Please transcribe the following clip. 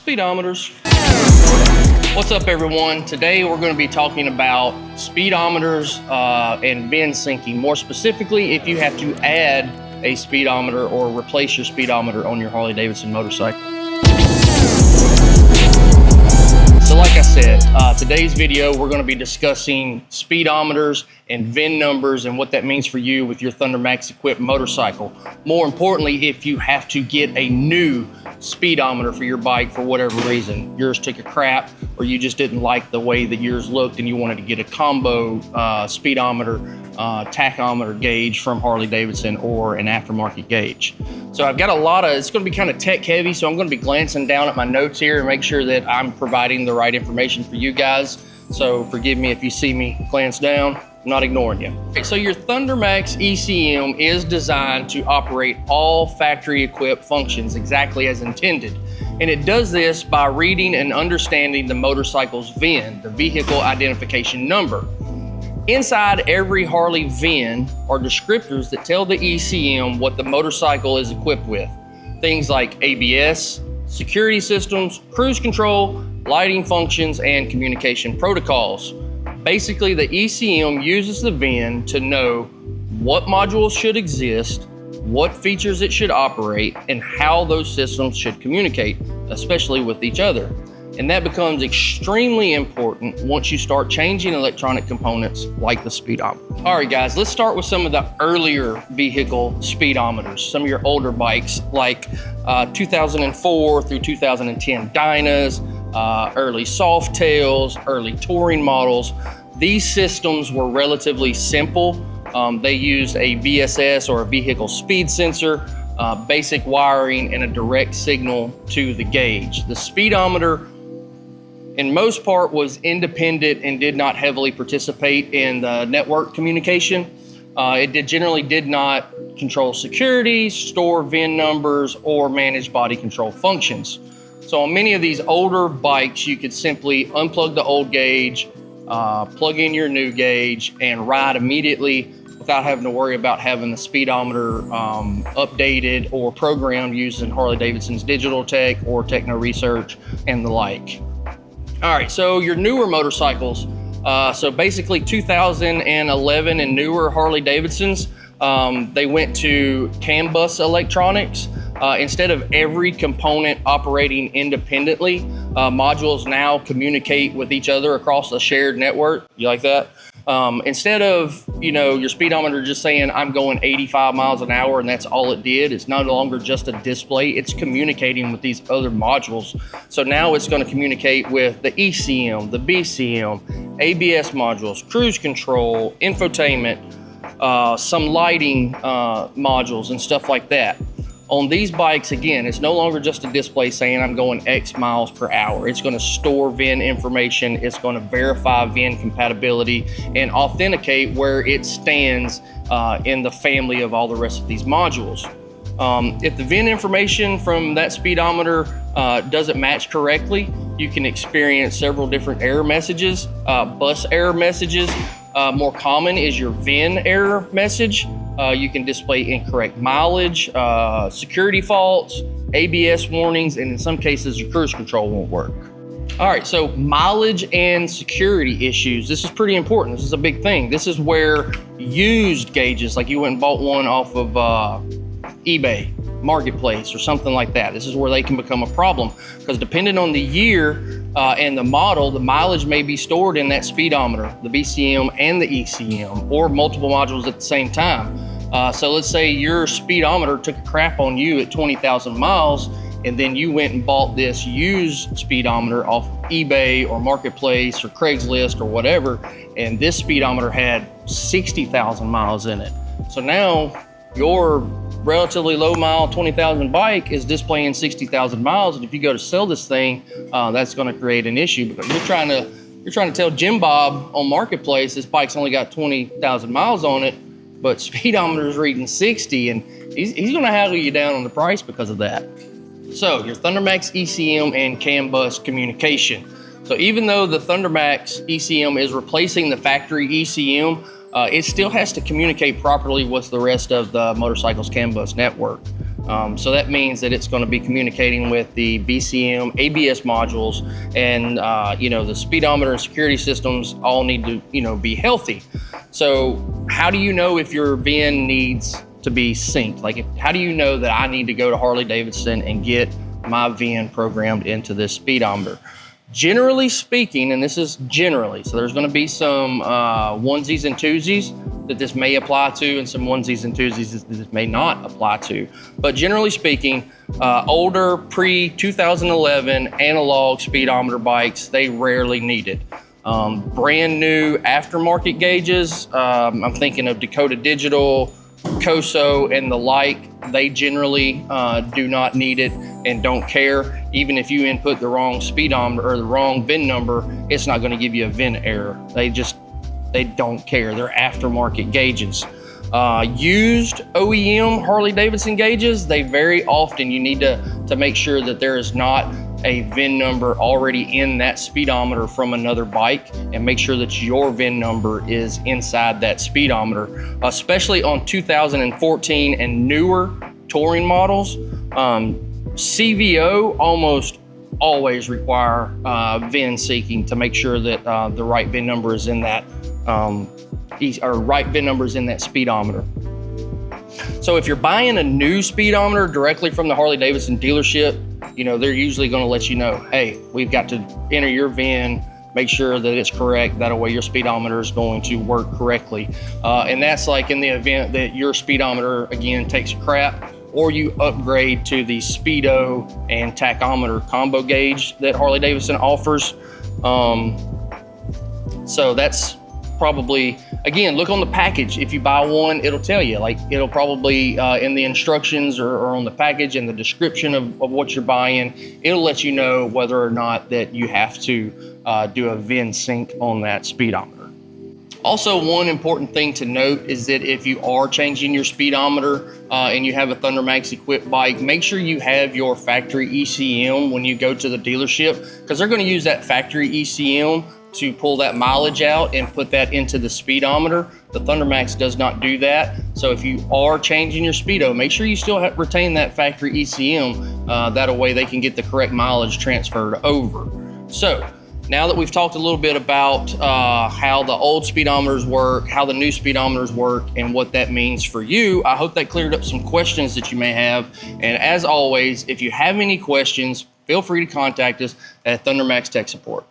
Speedometers. What's up, everyone? Today we're going to be talking about speedometers and VIN syncing. More specifically, if you have to add a speedometer or replace your speedometer on your Harley Davidson motorcycle. So like I said, today's video we're going to be discussing speedometers and VIN numbers and what that means for you with your ThunderMax equipped motorcycle. More importantly, if you have to get a new speedometer for your bike for whatever reason, yours took a crap or you just didn't like the way that yours looked and you wanted to get a combo speedometer, tachometer gauge from Harley Davidson or an aftermarket gauge. So I've got a lot of, it's going to be kind of tech heavy, so I'm going to be glancing down at my notes here and make sure that I'm providing the right information for you guys. So forgive me if you see me glance down, I'm not ignoring you. Okay, so your ThunderMax ECM is designed to operate all factory equipped functions exactly as intended. And it does this by reading and understanding the motorcycle's VIN, the vehicle identification number. Inside every Harley VIN are descriptors that tell the ECM what the motorcycle is equipped with. Things like ABS, security systems, cruise control, lighting functions, and communication protocols. Basically, the ECM uses the VIN to know what modules should exist, what features it should operate, and how those systems should communicate, especially with each other. And that becomes extremely important once you start changing electronic components like the speedometer. All right, guys, let's start with some of the earlier vehicle speedometers, some of your older bikes like 2004 through 2010 Dynas, early Softails, early touring models. These systems were relatively simple. They used a VSS or a vehicle speed sensor, basic wiring, and a direct signal to the gauge. The speedometer, in most part, was independent and did not heavily participate in the network communication. It generally did not control security, store VIN numbers, or manage body control functions. So on many of these older bikes, you could simply unplug the old gauge, plug in your new gauge, and ride immediately without having to worry about having the speedometer updated or programmed using Harley Davidson's digital tech or techno research and the like. All right, so your newer motorcycles, so basically 2011 and newer Harley Davidsons, they went to CAN bus electronics. Instead of every component operating independently, modules now communicate with each other across a shared network. You like that? Instead of, your speedometer just saying I'm going 85 miles an hour and that's all it did, it's no longer just a display, it's communicating with these other modules. So now it's going to communicate with the ECM, the BCM, ABS modules, cruise control, infotainment, some lighting modules and stuff like that. On these bikes, again, it's no longer just a display saying I'm going X miles per hour. It's going to store VIN information. It's going to verify VIN compatibility and authenticate where it stands in the family of all the rest of these modules. If the VIN information from that speedometer doesn't match correctly, you can experience several different error messages, bus error messages. More common is your VIN error message. You can display incorrect mileage, security faults, ABS warnings, and in some cases your cruise control won't work. All right, so mileage and security issues. This is pretty important. This is a big thing. This is where used gauges, like you went and bought one off of eBay, Marketplace, or something like that. This is where they can become a problem because depending on the year and the model, the mileage may be stored in that speedometer, the BCM and the ECM, or multiple modules at the same time. So let's say your speedometer took a crap on you at 20,000 miles, and then you went and bought this used speedometer off of eBay or Marketplace or Craigslist or whatever, and this speedometer had 60,000 miles in it. So now your relatively low mile 20,000 bike is displaying 60,000 miles, and if you go to sell this thing, that's going to create an issue because you're trying to tell Jim Bob on Marketplace this bike's only got 20,000 miles on it, but speedometer is reading 60, and he's going to haggle you down on the price because of that. So your ThunderMax ECM and CAN bus communication. So even though the ThunderMax ECM is replacing the factory ECM, it still has to communicate properly with the rest of the motorcycle's CAN bus network. So that means that it's going to be communicating with the BCM, ABS modules, and the speedometer and security systems all need to be healthy. So how do you know if your VIN needs to be synced? Like, how do you know that I need to go to Harley Davidson and get my VIN programmed into this speedometer? Generally speaking, and this is generally, so there's going to be some onesies and twosies that this may apply to, and some onesies and twosies that this may not apply to. But generally speaking, older pre-2011 analog speedometer bikes, they rarely need it. Brand new aftermarket gauges, I'm thinking of Dakota Digital, Koso, and the like, they generally do not need it and don't care. Even if you input the wrong speedometer or the wrong VIN number, it's not going to give you a VIN error. They don't care. They're aftermarket gauges. Used OEM Harley Davidson gauges, they very often, you need to make sure that there is not a VIN number already in that speedometer from another bike, and make sure that your VIN number is inside that speedometer, especially on 2014 and newer touring models. CVO almost always require VIN syncing to make sure that the right VIN number is in that right VIN number is in that speedometer. So if you're buying a new speedometer directly from the Harley Davidson dealership, they're usually going to let you know, hey, we've got to enter your VIN, make sure that it's correct. That way your speedometer is going to work correctly. And that's like in the event that your speedometer, again, takes a crap, or you upgrade to the Speedo and tachometer combo gauge that Harley Davidson offers. So that's probably, again, look on the package. If you buy one, it'll tell you, like, it'll probably in the instructions or on the package and the description of what you're buying, it'll let you know whether or not that you have to do a VIN sync on that speedometer. Also, one important thing to note is that if you are changing your speedometer and you have a ThunderMax equipped bike, make sure you have your factory ECM when you go to the dealership, because they're going to use that factory ECM to pull that mileage out and put that into the speedometer. The ThunderMax does not do that. So if you are changing your speedo, make sure you still retain that factory ECM. That way they can get the correct mileage transferred over. So now that we've talked a little bit about how the old speedometers work, how the new speedometers work, and what that means for you, I hope that cleared up some questions that you may have. And as always, if you have any questions, feel free to contact us at ThunderMax Tech Support.